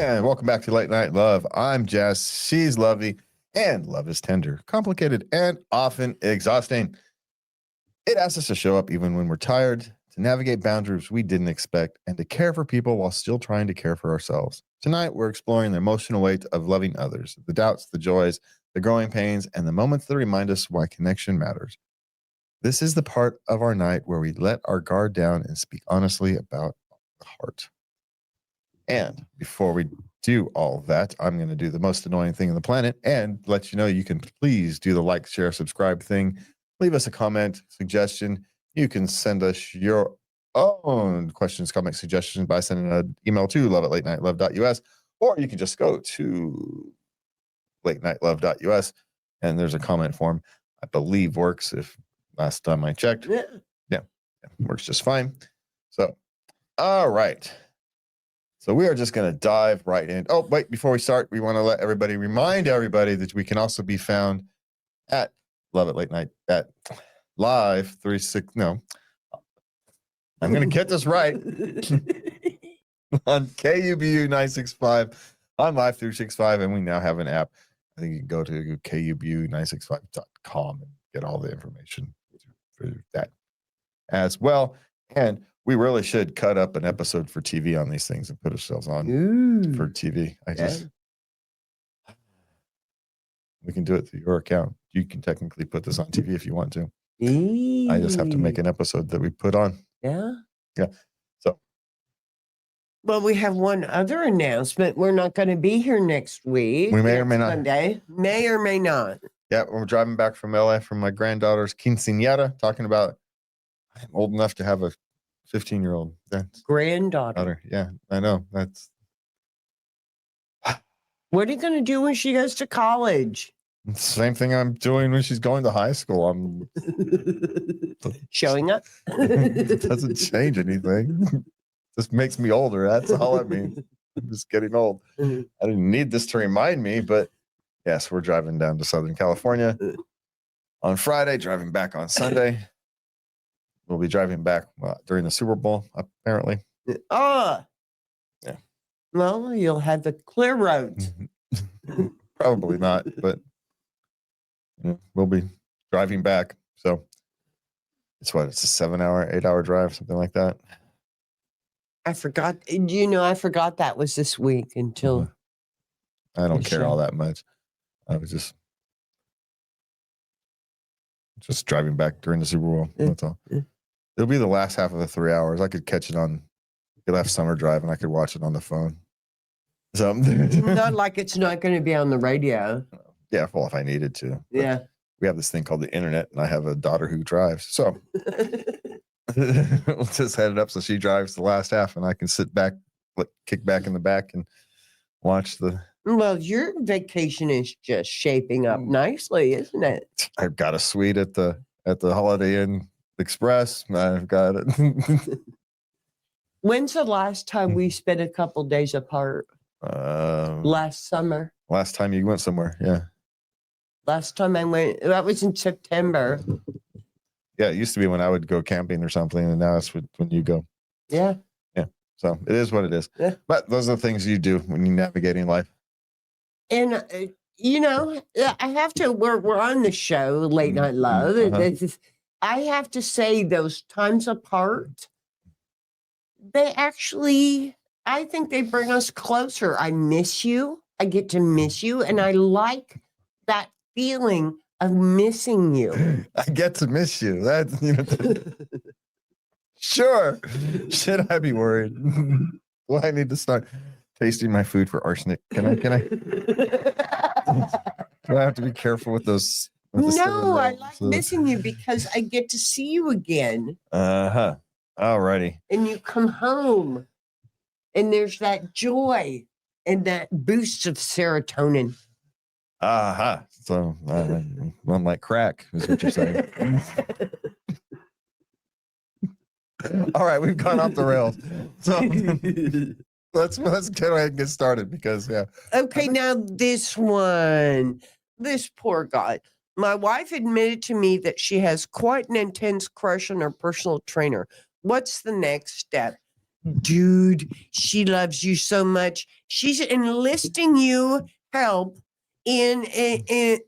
And welcome back to Late Night Love. I'm Jess. She's lovely, and love is tender, complicated, and often exhausting. It asks us to show up even when we're tired, to navigate boundaries we didn't expect, and to care for people while still trying to care for ourselves. Tonight, we're exploring the emotional weight of loving others, the doubts, the joys, the growing pains, and the moments that remind us why connection matters. This is the part of our night where we let our guard down and speak honestly about the heart. And before we do all that, I'm going to do the most annoying thing on the planet and let you know you can please do the like, share, subscribe thing. Leave us a comment, suggestion. You can send us your own questions, comments, suggestions by sending an email to love@latenightLove.us, or you can just go to latenightLove.us and there's a comment form. I believe works if last time I checked. Yeah, works just fine. So, all right. So we are just going to dive right in. Oh, wait, before we start, we want to remind everybody that we can also be found at Love It Late Night at Live 36. No, I'm going to get this right on KUBU 965 on Live 365. And we now have an app. I think you can go to KUBU965.com and get all the information for that as well. And we really should cut up an episode for TV on these things and put ourselves on for TV. We can do it through your account. You can technically put this on TV if you want to. I just have to make an episode that we put on. Yeah. So. Well, we have one other announcement. We're not going to be here next week. We may or may not. Sunday. May or may not. Yeah, we're driving back from LA from my granddaughter's quinceañera, talking about I'm old enough to have a 15-year-old granddaughter. Yeah, I know. That's. What are you going to do when she goes to college? Same thing I'm doing when she's going to high school. I'm showing up. It doesn't change anything. Just makes me older. That's all I mean. I'm just getting old. I didn't need this to remind me, but yes, we're driving down to Southern California on Friday, driving back on Sunday. We'll be driving back during the Super Bowl, apparently. Yeah. Well, you'll have the clear roads. Probably not, but we'll be driving back. So it's a 7-hour, 8-hour drive, something like that. I forgot. I forgot that was this week until. I don't care all that much. I was just driving back during the Super Bowl. That's all. It'll be the last half of the 3 hours. I could catch it on. Could have summer drive and I could watch it on the phone. So not like it's not going to be on the radio. Yeah, well, if I needed to. Yeah. We have this thing called the internet, and I have a daughter who drives. So we'll just head it up so she drives the last half, and I can sit back, kick back in the back, and watch the. Well, your vacation is just shaping up nicely, isn't it? I've got a suite at the Holiday Inn Express. I've got it. When's the last time we spent a couple days apart? Last summer. Last time you went somewhere, yeah. Last time I went, that was in September. Yeah, it used to be when I would go camping or something, and now it's when you go. Yeah. Yeah. So it is what it is. Yeah. But those are the things you do when you're navigating life. And I have to. We're on the show, Late Night Love. I have to say, those times apart, they actually, I think they bring us closer. I miss you. I get to miss you. And I like that feeling of missing you. I get to miss you. That's, sure. Should I be worried? Well, I need to start tasting my food for arsenic. Can I? Do I have to be careful with those? No, I like missing you because I get to see you again. Alrighty. And you come home and there's that joy and that boost of serotonin. So I'm like crack, is what you're saying. All right, we've gone off the rails. So let's go ahead and get started because Okay, now this poor guy. My wife admitted to me that she has quite an intense crush on her personal trainer. What's the next step? dude, she loves you so much. She's enlisting you help in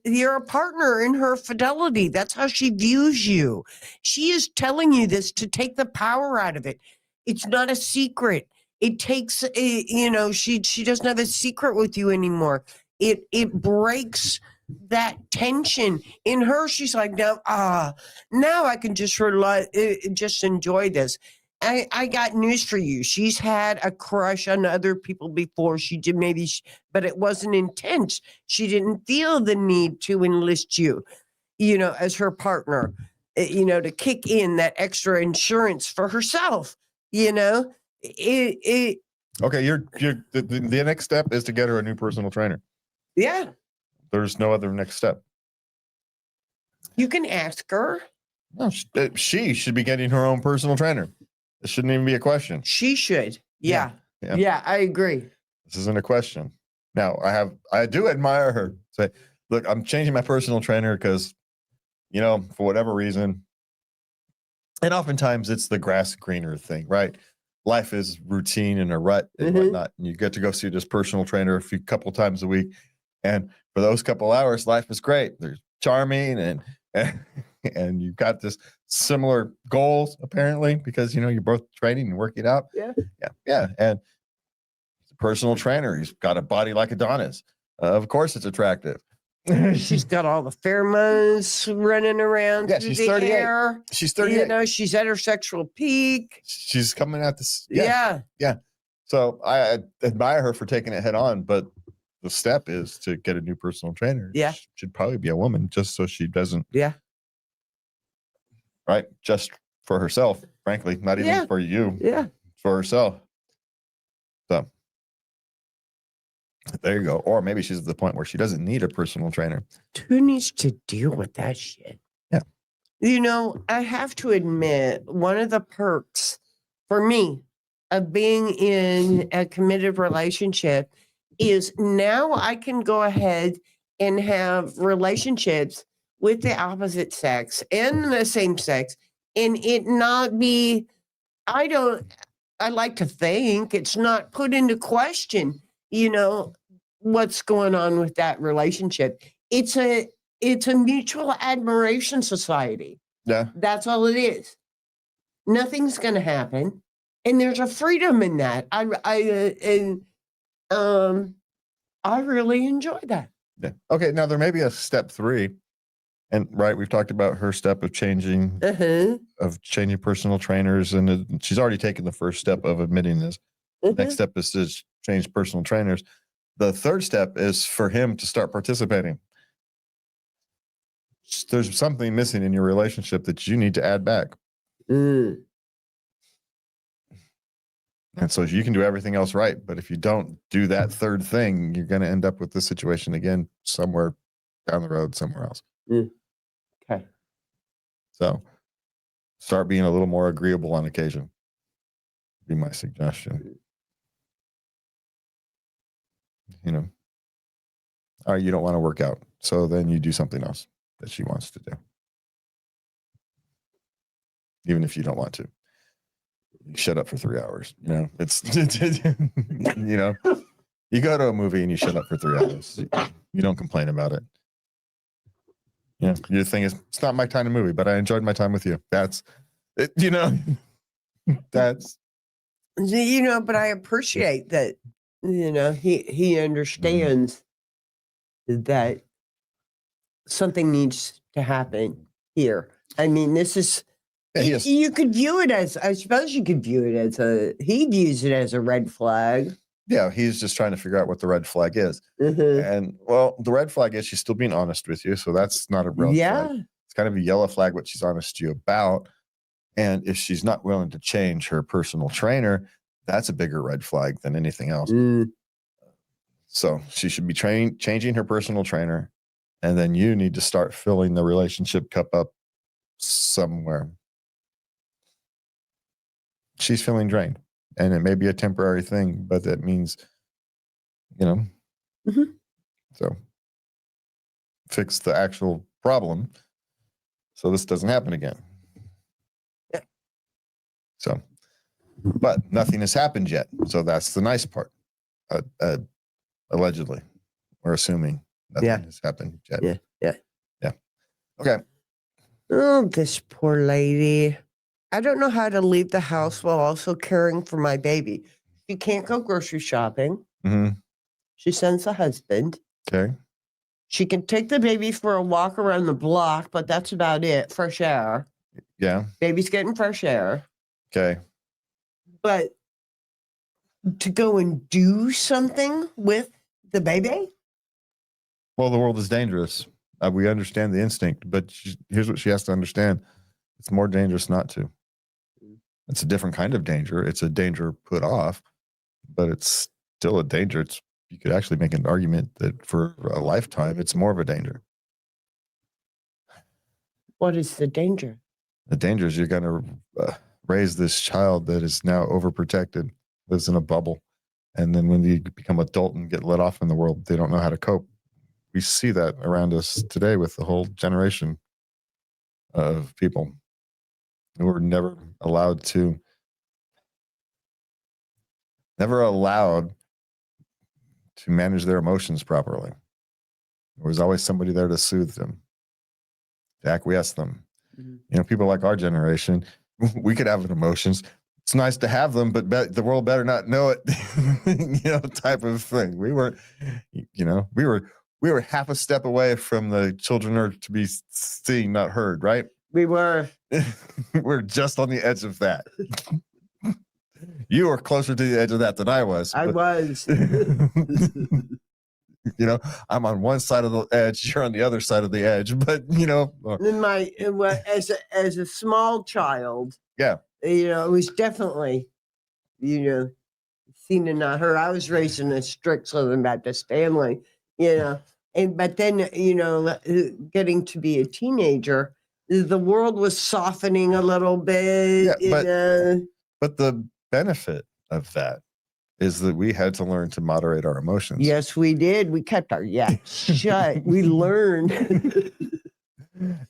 you're a partner in her fidelity. That's how she views you. She is telling you this to take the power out of it. It's not a secret. It takes she doesn't have a secret with you anymore. It breaks that tension in her. She's like, now I can just just enjoy this. I got news for you. She's had a crush on other people before. She did but it wasn't intense. She didn't feel the need to enlist you, as her partner, to kick in that extra insurance for herself. It Okay, the next step is to get her a new personal trainer. yeah. There's no other next step. You can ask her. No, she should be getting her own personal trainer. It shouldn't even be a question. She should. Yeah, I agree. This isn't a question. Now, I do admire her. Say, look, I'm changing my personal trainer because, for whatever reason, and oftentimes it's the grass greener thing, right? Life is routine and a rut and whatnot. And you get to go see this personal trainer a couple times a week. And for those couple hours, life is great. They're charming and you've got this similar goals apparently because you're both training and working out. Yeah. And he's a personal trainer. He's got a body like Adonis. Of course, it's attractive. She's got all the pheromones running around. Yeah, she's 38. Air. She's 38. She's at her sexual peak. She's coming at this. Yeah. So I admire her for taking it head on, but the step is to get a new personal trainer. Yeah. Should probably be a woman just so she doesn't. Yeah. Right. Just for herself, frankly, not even for you. Yeah. For herself. So there you go. Or maybe she's at the point where she doesn't need a personal trainer. Who needs to deal with that shit? Yeah. I have to admit, one of the perks for me of being in a committed relationship is now I can go ahead and have relationships with the opposite sex and the same sex and it not be, I like to think it's not put into question, what's going on with that relationship. It's a mutual admiration society. Yeah. That's all it is. Nothing's going to happen. And there's a freedom in that. I really enjoy that. Yeah. Okay. Now there may be a step 3, and right, we've talked about her step of changing personal trainers, and she's already taken the first step of admitting this. Next step is to change personal trainers. The third step is for him to start participating. There's something missing in your relationship that you need to add back. And so you can do everything else right. But if you don't do that third thing, you're going to end up with this situation again somewhere down the road, somewhere else. Okay. So start being a little more agreeable on occasion. Be my suggestion. All right, you don't want to work out. So then you do something else that she wants to do. Even if you don't want to. You shut up for 3 hours. It's, you go to a movie and you shut up for 3 hours. You don't complain about it. Your thing is, it's not my kind of movie, but I enjoyed my time with you. That's it, that's. But I appreciate that, he understands that something needs to happen here. I mean, this is, you could view it as, I suppose you could view it as he views it as a red flag. Yeah, he's just trying to figure out what the red flag is. And, well, the red flag is she's still being honest with you, so that's not a red flag. It's kind of a yellow flag what she's honest to you about. And if she's not willing to change her personal trainer, that's a bigger red flag than anything else. So she should be changing her personal trainer, and then you need to start filling the relationship cup up somewhere. She's feeling drained, and it may be a temporary thing, but that means, so fix the actual problem so this doesn't happen again. Yeah. So but nothing has happened yet. So that's the nice part. Allegedly, we're assuming nothing has happened yet. Yeah. Okay. Oh, this poor lady. I don't know how to leave the house while also caring for my baby. She can't go grocery shopping. Mm-hmm. She sends the husband. Okay. She can take the baby for a walk around the block, but that's about it. Fresh air. Yeah. Baby's getting fresh air. Okay. But to go and do something with the baby? Well, the world is dangerous. We understand the instinct, but here's what she has to understand. It's more dangerous not to. It's a different kind of danger. It's a danger put off, but it's still a danger. You could actually make an argument that for a lifetime, it's more of a danger. What is the danger? The danger is you're going to raise this child that is now overprotected, lives in a bubble. And then when they become adult and get let off in the world, they don't know how to cope. We see that around us today with the whole generation of people who were never allowed to manage their emotions properly. There was always somebody there to soothe them, to acquiesce them. Mm-hmm. People like our generation, we could have emotions. It's nice to have them, but the world better not know it, type of thing. We were half a step away from the children are to be seen, not heard, right? We were. We're just on the edge of that. You were closer to the edge of that than I was. I was. I'm on one side of the edge, you're on the other side of the edge, but as a small child, it was definitely, seen and not heard. I was raised in a strict Southern Baptist family, but then, getting to be a teenager, the world was softening a little bit. But the benefit of that is that we had to learn to moderate our emotions. Yes, we did. We kept our shut. We learned.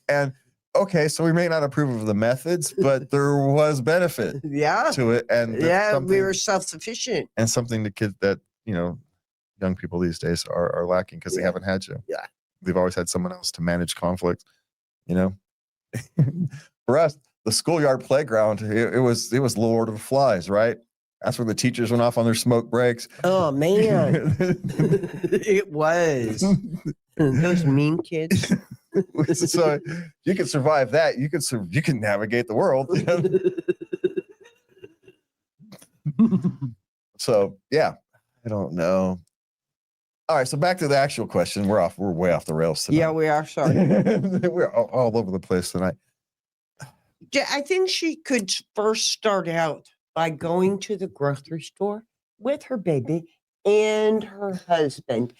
And okay, so we may not approve of the methods, but there was benefit to it. And we were self-sufficient. And something the kids that, young people these days are lacking because they haven't had to. Yeah. They've always had someone else to manage conflict, For us, the schoolyard playground, it was Lord of the Flies, right? That's where the teachers went off on their smoke breaks. Oh, man. It was. Those mean kids. So you can survive that. You can navigate the world. So, yeah, I don't know. All right, so back to the actual question. We're way off the rails tonight. Yeah, we are. Sorry. We're all over the place tonight. I think she could first start out by going to the grocery store with her baby and her husband.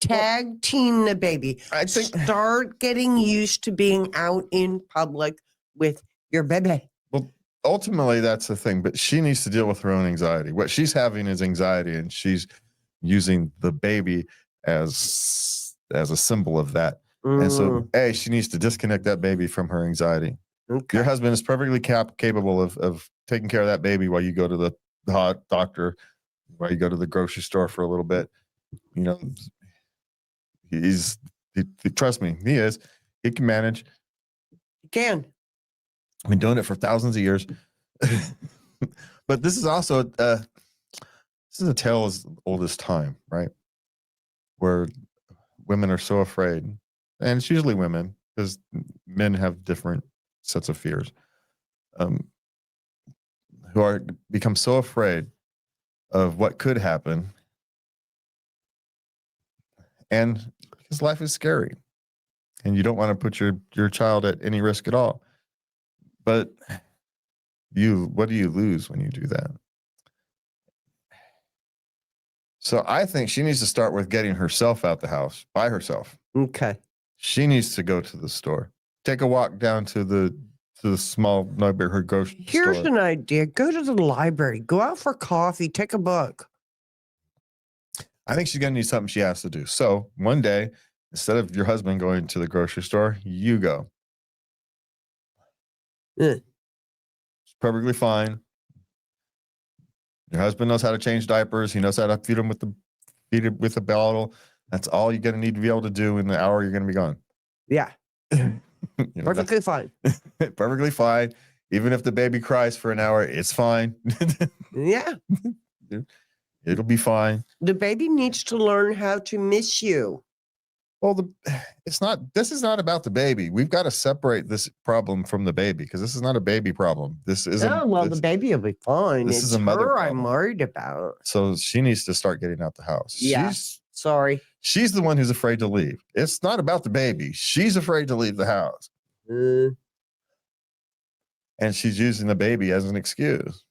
Tag team the baby. I think start getting used to being out in public with your baby. Well, ultimately, that's the thing. But she needs to deal with her own anxiety. What she's having is anxiety, and she's using the baby as a symbol of that. And so, she needs to disconnect that baby from her anxiety. Okay. Your husband is perfectly capable of taking care of that baby while you go to the doctor, while you go to the grocery store for a little bit. Trust me, he is. He can manage. He can. I've been doing it for thousands of years. But this is also this is a tale as old as time, right? Where women are so afraid, and it's usually women because men have different sets of fears, who become so afraid of what could happen, and because life is scary, and you don't want to put your child at any risk at all. But what do you lose when you do that? So I think she needs to start with getting herself out the house by herself. Okay. She needs to go to the store. Take a walk down to the small neighborhood grocery store. Here's an idea. Go to the library. Go out for coffee. Take a book. I think she's going to need something she has to do. So one day, instead of your husband going to the grocery store, you go. It's perfectly fine. Your husband knows how to change diapers. He knows how to feed it with a bottle. That's all you're going to need to be able to do in the hour you're going to be gone. Yeah. Perfectly fine. Perfectly fine. Even if the baby cries for an hour, it's fine. Yeah. It'll be fine. The baby needs to learn how to miss you. Well, this is not about the baby. We've got to separate this problem from the baby because this is not a baby problem. This is the baby will be fine. This It's is a mother her problem. I'm worried about. So she needs to start getting out the house. Yeah. Sorry. She's the one who's afraid to leave. It's not about the baby. She's afraid to leave the house. And she's using the baby as an excuse.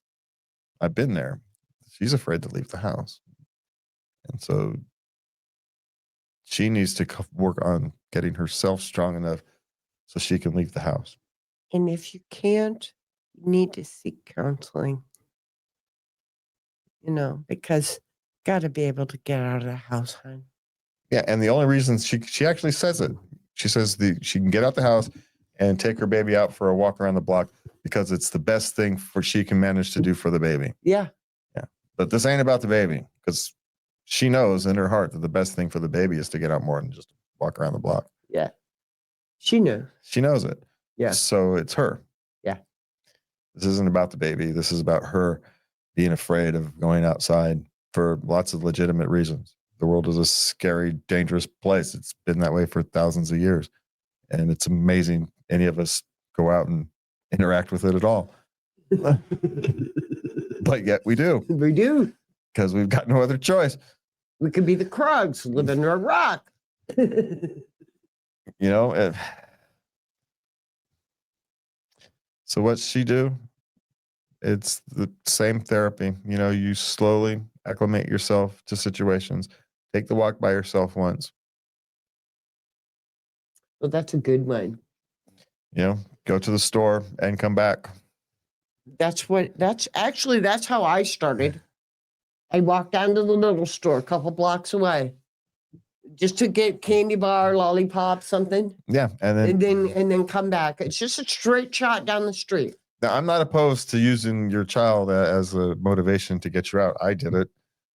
I've been there. She's afraid to leave the house. And so she needs to work on getting herself strong enough so she can leave the house. And if you can't, you need to seek counseling. Because got to be able to get out of the house, hon. Yeah, and the only reason she actually says it, she says she can get out the house and take her baby out for a walk around the block because it's the best thing she can manage to do for the baby. Yeah. Yeah. But this ain't about the baby because she knows in her heart that the best thing for the baby is to get out more and just walk around the block. Yeah. She knew. She knows it. Yeah. So it's her. Yeah. This isn't about the baby. This is about her being afraid of going outside for lots of legitimate reasons. The world is a scary, dangerous place. It's been that way for thousands of years. And it's amazing any of us go out and interact with it at all. But yet we do. We do. Because we've got no other choice. We could be the Krugs living under a rock. So what's she do? It's the same therapy. You slowly acclimate yourself to situations. Take the walk by yourself once. Well, that's a good one. Go to the store and come back. That's how I started. I walked down to the little store a couple blocks away just to get candy bar, lollipop, something. Yeah. And then come back. It's just a straight shot down the street. Now, I'm not opposed to using your child as a motivation to get you out. I did it.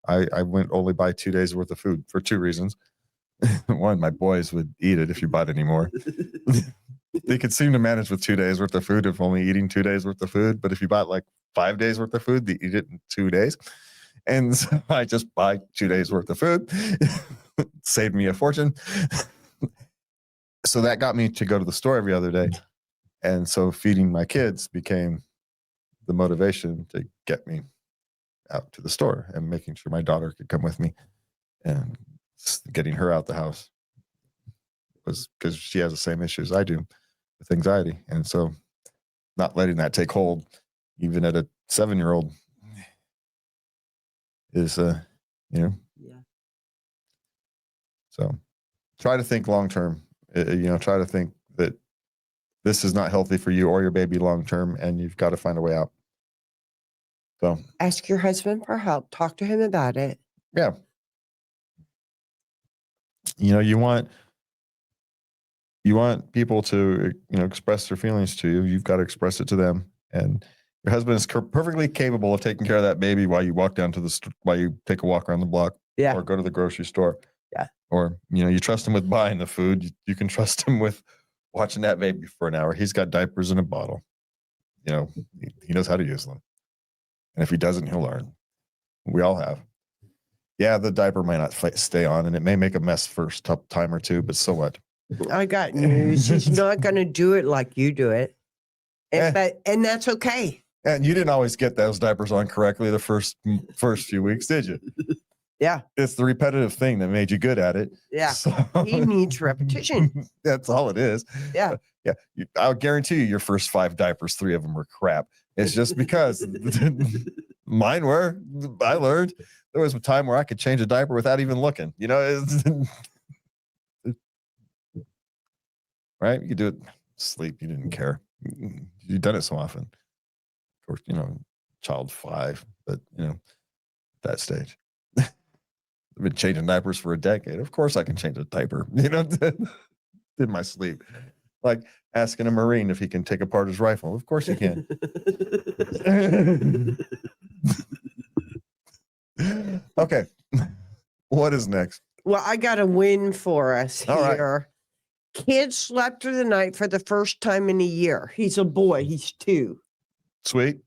I went only buy 2 days worth of food for 2 reasons. One, my boys would eat it if you bought any more. They could seem to manage with 2 days worth of food if only eating 2 days worth of food. But if you bought like 5 days worth of food, they eat it in 2 days. And so I just buy 2 days worth of food. Saved me a fortune. So that got me to go to the store every other day. And so feeding my kids became the motivation to get me out to the store and making sure my daughter could come with me and getting her out the house was because she has the same issues I do with anxiety. And so not letting that take hold, even at a 7-year-old is, Yeah. So try to think long-term, try to think that this is not healthy for you or your baby long-term, and you've got to find a way out. So ask your husband for help. Talk to him about it. Yeah. You want people to, express their feelings to you. You've got to express it to them. And your husband is perfectly capable of taking care of that baby while you walk down to while you take a walk around the block. Yeah. Or go to the grocery store. Yeah. Or, you trust him with buying the food. You can trust him with watching that baby for an hour. He's got diapers in a bottle. He knows how to use them. And if he doesn't, he'll learn. We all have. Yeah, the diaper might not stay on, and it may make a mess first time or two, but so what? I got news. He's not going to do it like you do it. And that's okay. And you didn't always get those diapers on correctly the first few weeks, did you? Yeah. It's the repetitive thing that made you good at it. Yeah. So, he needs repetition. That's all it is. Yeah. Yeah. I'll guarantee you your first 5 diapers, 3 of them were crap. It's just because mine were. I learned there was a time where I could change a diaper without even looking. Right? You do it sleep. You didn't care. You've done it so often. Of course, child 5, but that stage. I've been changing diapers for a decade. Of course I can change a diaper, in my sleep. Like asking a Marine if he can take apart his rifle. Of course he can. Okay. What is next? Well, I got a win for us All right. here. Kid slept through the night for the first time in a year. He's a boy. He's 2. Sweet.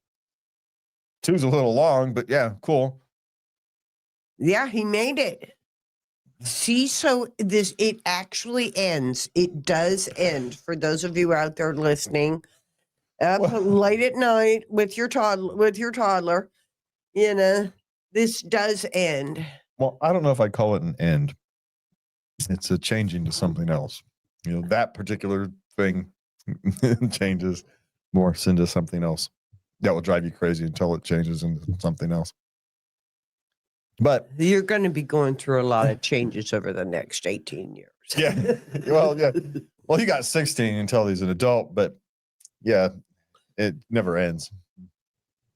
2's a little long, but yeah, cool. Yeah, he made it. See, so it actually ends. It does end for those of you out there listening. Up late at night with your toddler, this does end. Well, I don't know if I call it an end. It's a changing to something else. That particular thing changes, morphs into something else that will drive you crazy until it changes into something else. But you're going to be going through a lot of changes over the next 18 years. Yeah. Well, yeah. Well, he got 16 until he's an adult, but yeah, it never ends.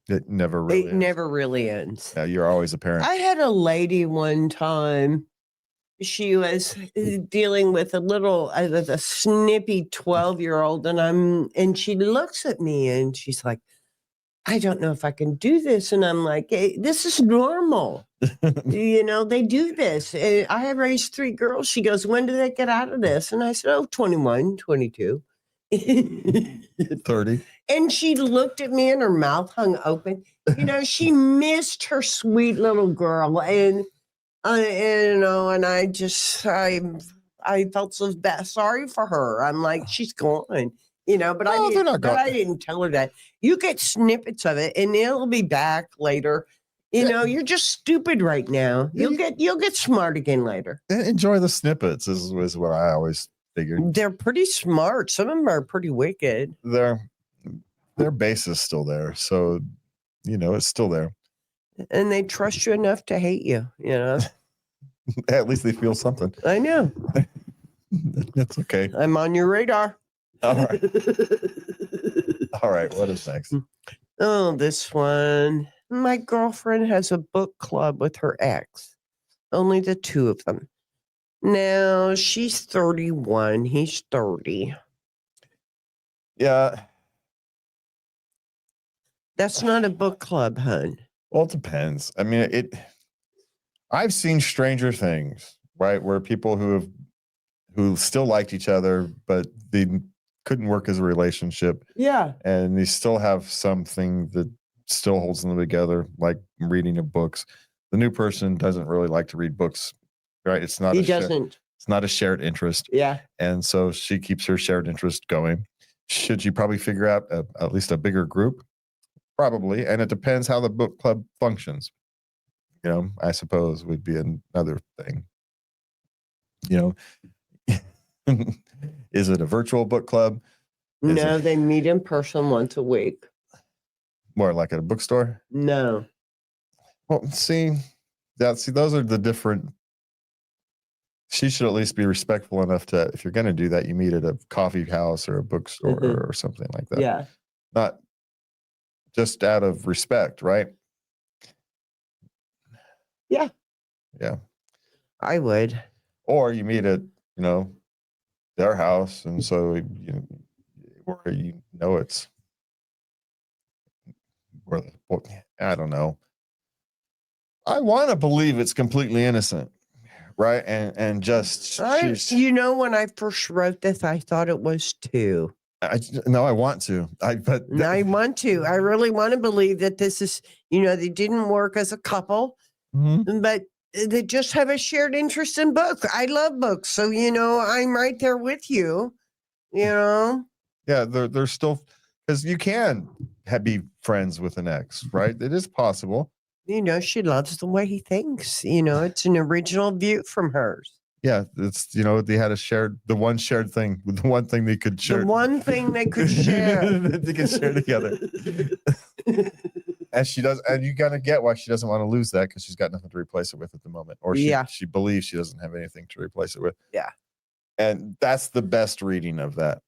It never really ends. Yeah, you're always a parent. I had a lady one time. She was dealing with a snippy 12-year-old, and she looks at me and she's like, I don't know if I can do this. And I'm like, hey, this is normal. They do this. I have raised 3 girls. She goes, when do they get out of this? And I said, 21, 22. 30. And she looked at me and her mouth hung open. She missed her sweet little girl. And I felt so bad, sorry for her. I'm like, she's gone, but I didn't tell her that. You get snippets of it and it'll be back later. You're just stupid right now. You'll get smart again later. Enjoy the snippets is what I always figured. They're pretty smart. Some of them are pretty wicked. Their base is still there. So, it's still there. And they trust you enough to hate you, At least they feel something. I know. That's okay. I'm on your radar. All right. All right. What is next? Oh, this one. My girlfriend has a book club with her ex. Only the 2 of them. Now, she's 31. He's 30. Yeah. That's not a book club, hun. Well, it depends. I mean, I've seen Stranger Things, right? Where people who still liked each other, but they couldn't work as a relationship. Yeah. And they still have something that still holds them together, like reading of books. The new person doesn't really like to read books, right? It's not a shared interest. Yeah. And so she keeps her shared interest going. Should she probably figure out at least a bigger group? Probably. And it depends how the book club functions. I suppose would be another thing. Is it a virtual book club? No, they meet in person once a week. More like at a bookstore? No. Well, those are the different. She should at least be respectful enough to, if you're going to do that, you meet at a coffee house or a bookstore or something like that. Yeah. Not just out of respect, right? Yeah. Yeah. I would. Or you meet at, their house, and so it's where I don't know. I want to believe it's completely innocent, right? And just when I first wrote this, I thought it was 2. I want to. I want to. I really want to believe that this is, they didn't work as a couple, but they just have a shared interest in books. I love books, so I'm right there with you. Yeah, they're still, because you can be friends with an ex, right? It is possible. She loves the way he thinks. It's an original view from hers. Yeah, it's they had the one shared thing, the one thing they could share. The one thing they could share. They could share together. And she does, and you gotta get why she doesn't want to lose that, because she's got nothing to replace it with at the moment, or she believes she doesn't have anything to replace it with. Yeah, and that's the best reading of that.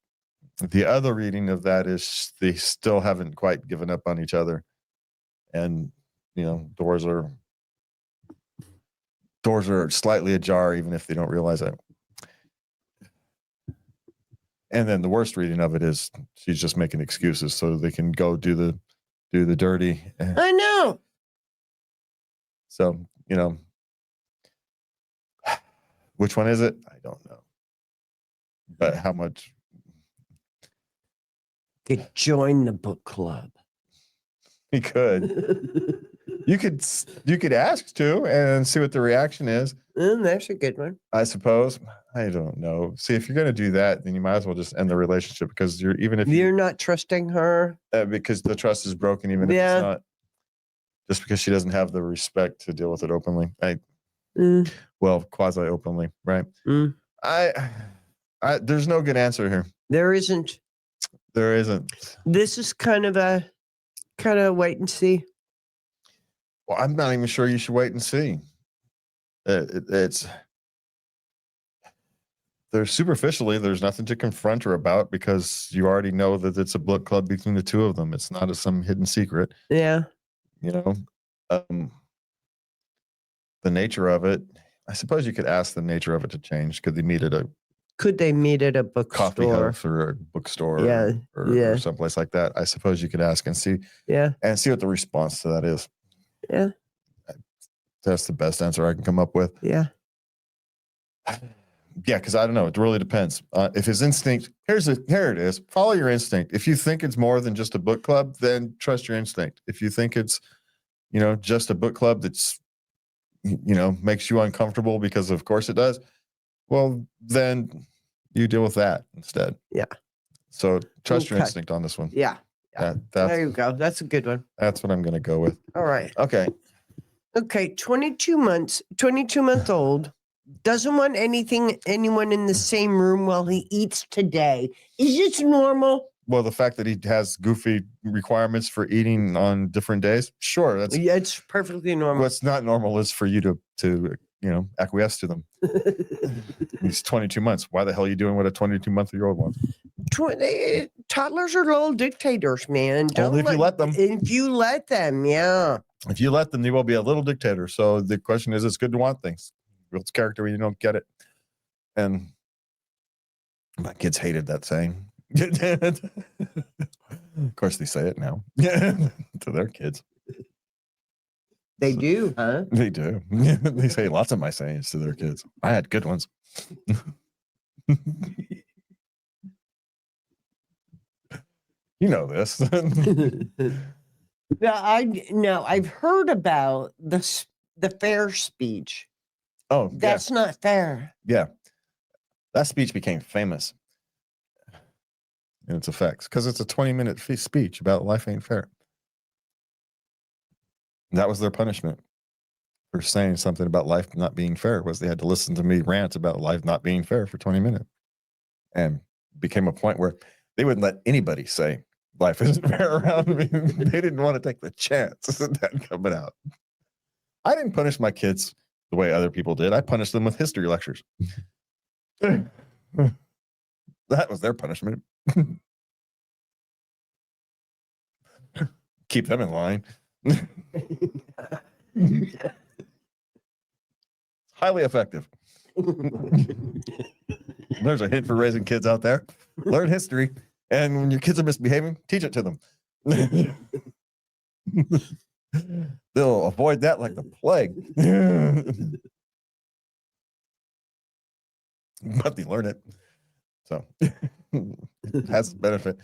The other reading of that is they still haven't quite given up on each other, and doors are slightly ajar, even if they don't realize it. And then the worst reading of it is she's just making excuses so they can go do the dirty. I know. So, which one is it? I don't know. But how much? Could join the book club. He could. You could ask too and see what the reaction is. That's a good one. I suppose. I don't know. See, if you're going to do that, then you might as well just end the relationship because you're not trusting her because the trust is broken, even if it's not. Just because she doesn't have the respect to deal with it openly. Well, quasi openly, right? There's no good answer here. There isn't. There isn't. This is kind of wait and see. Well, I'm not even sure you should wait and see. There's superficially, there's nothing to confront her about because you already know that it's a book club between the two of them. It's not some hidden secret. Yeah. The nature of it, I suppose you could ask the nature of it to change. Could they meet at a coffee house or a bookstore or someplace like that? I suppose you could ask and see what the response to that is. Yeah. That's the best answer I can come up with. Yeah. Yeah, because I don't know. It really depends. If his instinct, here it is. Follow your instinct. If you think it's more than just a book club, then trust your instinct. If you think it's, just a book club that's, makes you uncomfortable because of course it does, well, then you deal with that instead. Yeah. So trust your instinct on this one. Yeah. There you go. That's a good one. That's what I'm going to go with. All right. Okay. 22-month old. Doesn't want anyone in the same room while he eats today. Is this normal? Well, the fact that he has goofy requirements for eating on different days, sure, it's perfectly normal. What's not normal is for you to acquiesce to them. He's 22 months. Why the hell are you doing what a 22-month-old wants? Toddlers are little dictators, man. Only if you let them. If you let them, yeah. If you let them, they will be a little dictator. So the question is, it's good to want things. Builds character when you don't get it. And my kids hated that saying. Of course, they say it now to their kids. They do, huh? They do. They say lots of my sayings to their kids. I had good ones. You know this. I've heard about the fair speech. Oh, that's not fair. Yeah. That speech became famous in its effects because it's a 20-minute speech about life ain't fair. And that was their punishment for saying something about life not being fair, was they had to listen to me rant about life not being fair for 20 minutes. And became a point where they wouldn't let anybody say life isn't fair around me. They didn't want to take the chance of that coming out. I didn't punish my kids the way other people did. I punished them with history lectures. That was their punishment. Keep them in line. Highly effective. There's a hint for raising kids out there. Learn history, and when your kids are misbehaving, teach it to them. They'll avoid that like the plague. But they learn it. So it has benefit.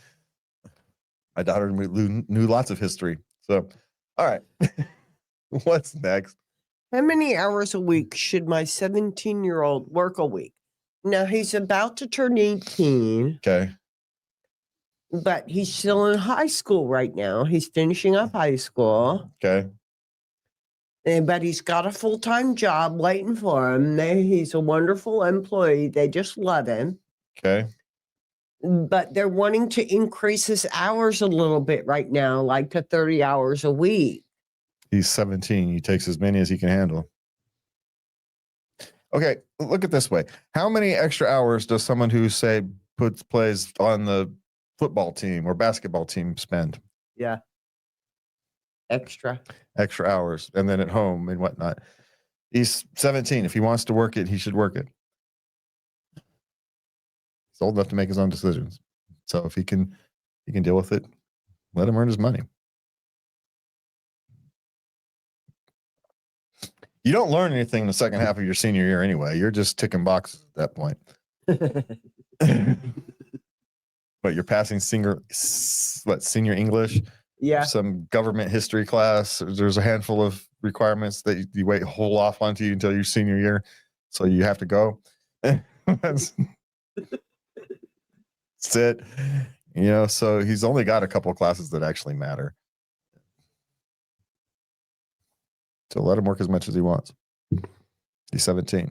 My daughter knew lots of history. So, all right. What's next? How many hours a week should my 17-year-old work a week? Now, he's about to turn 18. Okay. But he's still in high school right now. He's finishing up high school. Okay. But he's got a full-time job waiting for him. He's a wonderful employee. They just love him. Okay. But they're wanting to increase his hours a little bit right now, like to 30 hours a week. He's 17. He takes as many as he can handle. Okay, look at this way. How many extra hours does someone who, say, plays on the football team or basketball team spend? Yeah. Extra hours, and then at home and whatnot. He's 17. If he wants to work it, he should work it. He's old enough to make his own decisions. So if he can deal with it, let him earn his money. You don't learn anything in the second half of your senior year anyway. You're just ticking boxes at that point. But you're passing senior English, Yeah. some government history class. There's a handful of requirements that you wait hold off onto you until your senior year, so you have to go. That's it. So he's only got a couple of classes that actually matter. So let him work as much as he wants. He's 17.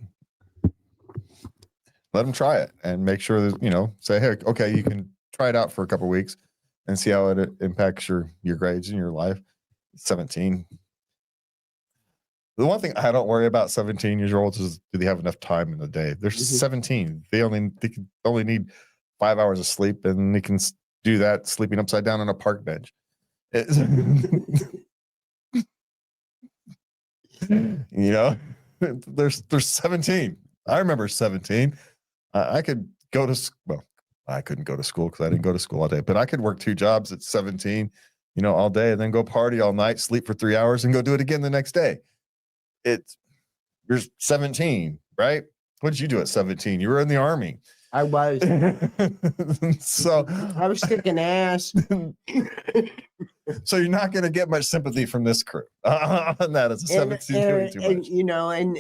Let him try it and make sure that, say, hey, okay, you can try it out for a couple of weeks and see how it impacts your grades in your life. 17. The one thing I don't worry about 17-year-olds is, do they have enough time in the day? They're 17. They can only need 5 hours of sleep, and they can do that sleeping upside down on a park bench. They're 17. I remember 17. I could go to I couldn't go to school because I didn't go to school all day, but I could work 2 jobs at 17, all day, and then go party all night, sleep for 3 hours, and go do it again the next day. You're 17, right? What did you do at 17? You were in the Army. I was. So I was kicking ass. So you're not going to get much sympathy from this crew on that as a 17 too much.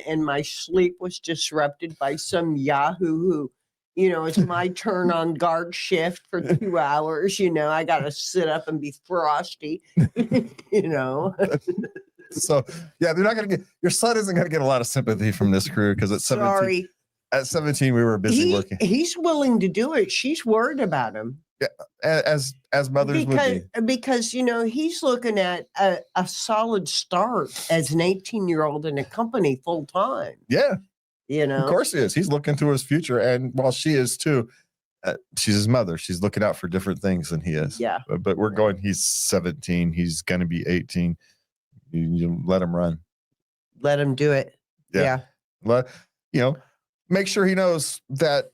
And my sleep was disrupted by some Yahoo who, it's my turn on guard shift for 2 hours. I got to sit up and be frosty. So yeah, they're not going to get. Your son isn't going to get a lot of sympathy from this crew because at 17. Sorry. At 17, we were busy working. He's willing to do it. She's worried about him. Yeah, as mothers would be. Because, he's looking at a solid start as an 18-year-old in a company full time. Yeah. Of course he is. He's looking to his future. And while she is too, she's his mother. She's looking out for different things than he is. Yeah. But we're going, he's 17. He's going to be 18. You let him run. Let him do it. Yeah. Make sure he knows that.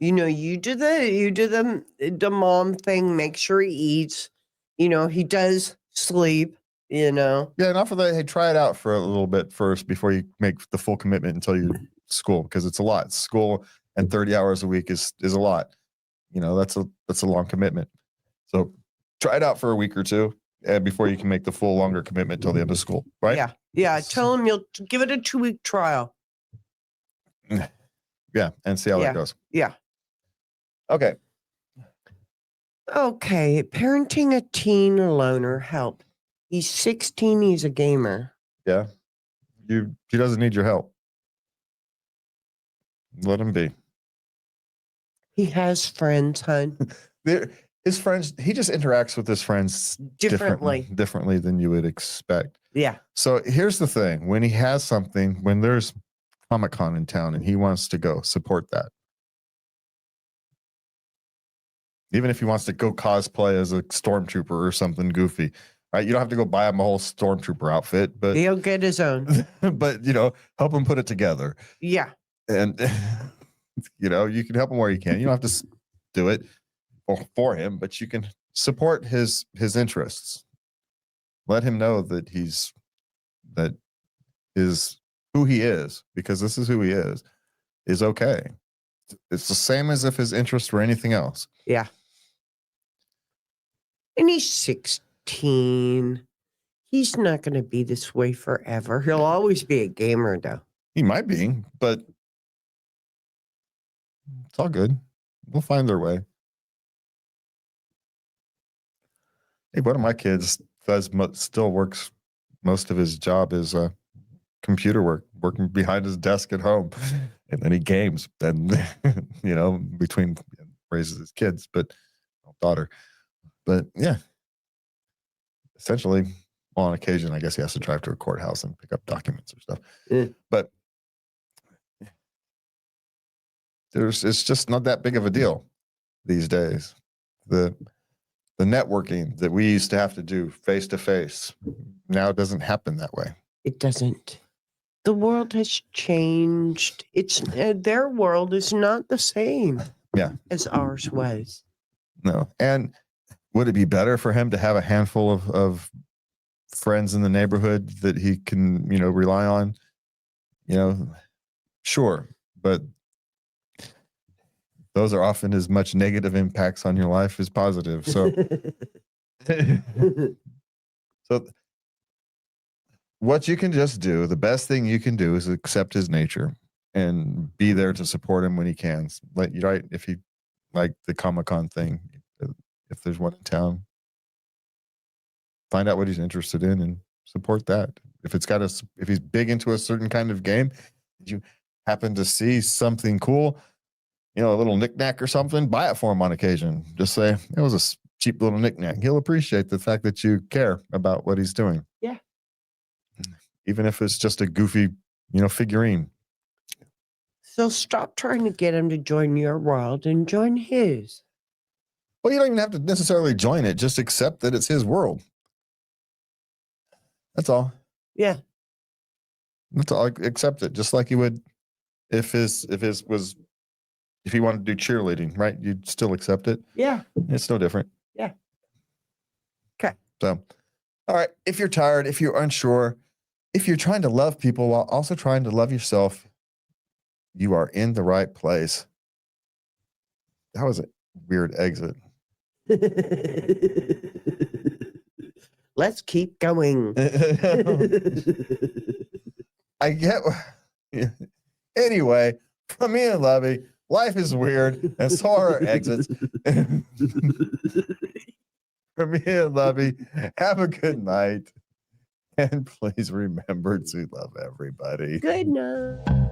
You do the mom thing. Make sure he eats. He does sleep. Yeah, enough of that. Hey, try it out for a little bit first before you make the full commitment until you school, because it's a lot. School and 30 hours a week is a lot. That's a long commitment. So try it out for a week or two, and before you can make the full longer commitment till the end of school, right? Yeah. Tell him you'll give it a 2-week trial. Yeah, and see how that goes. Yeah. Okay. Parenting a teen loner help. He's 16. He's a gamer. Yeah. He doesn't need your help. Let him be. He has friends, hon. His friends, he just interacts with his friends differently than you would expect. Yeah. So here's the thing. When he has something, when there's Comic-Con in town and he wants to go, support that. Even if he wants to go cosplay as a stormtrooper or something goofy, right? You don't have to go buy him a whole stormtrooper outfit, but he'll get his own. But help him put it together. Yeah. And you can help him where you can. You don't have to do it for him, but you can support his interests. Let him know that who he is, because this is who he is okay. It's the same as if his interests were anything else. Yeah. And he's 16. He's not going to be this way forever. He'll always be a gamer, though. He might be, but it's all good. We'll find their way. Hey, one of my kids still works. Most of his job is computer work, working behind his desk at home, and then he games. And between raises his kids, daughter. But yeah, essentially, on occasion, I guess he has to drive to a courthouse and pick up documents or stuff. But it's just not that big of a deal these days. The networking that we used to have to do face to face now doesn't happen that way. It doesn't. The world has changed. It's their world is not the same. As ours was. No. And would it be better for him to have a handful of friends in the neighborhood that he can, rely on Sure, but those are often as much negative impacts on your life as positive. So, so what you can just do, the best thing you can do is accept his nature and be there to support him when he can. Like, right, if he like the Comic-Con thing, if there's one in town, find out what he's interested in and support that. If he's big into a certain kind of game, you happen to see something cool, a little knickknack or something, buy it for him on occasion. Just say, it was a cheap little knickknack. He'll appreciate the fact that you care about what he's doing. Yeah. Even if it's just a goofy, figurine. So stop trying to get him to join your world and join his. Well, you don't even have to necessarily join it. Just accept that it's his world. That's all. Yeah. That's all. Accept it, just like you would if he wanted to do cheerleading, right? You'd still accept it. Yeah. It's no different. Yeah. Okay. So, all right. If you're tired, if you're unsure, if you're trying to love people while also trying to love yourself, you are in the right place. That was a weird exit. Let's keep going. I get. Anyway, from me and Lovey, life is weird, and so are our exits. From me and Lovey, have a good night, and please remember to love everybody. Good night.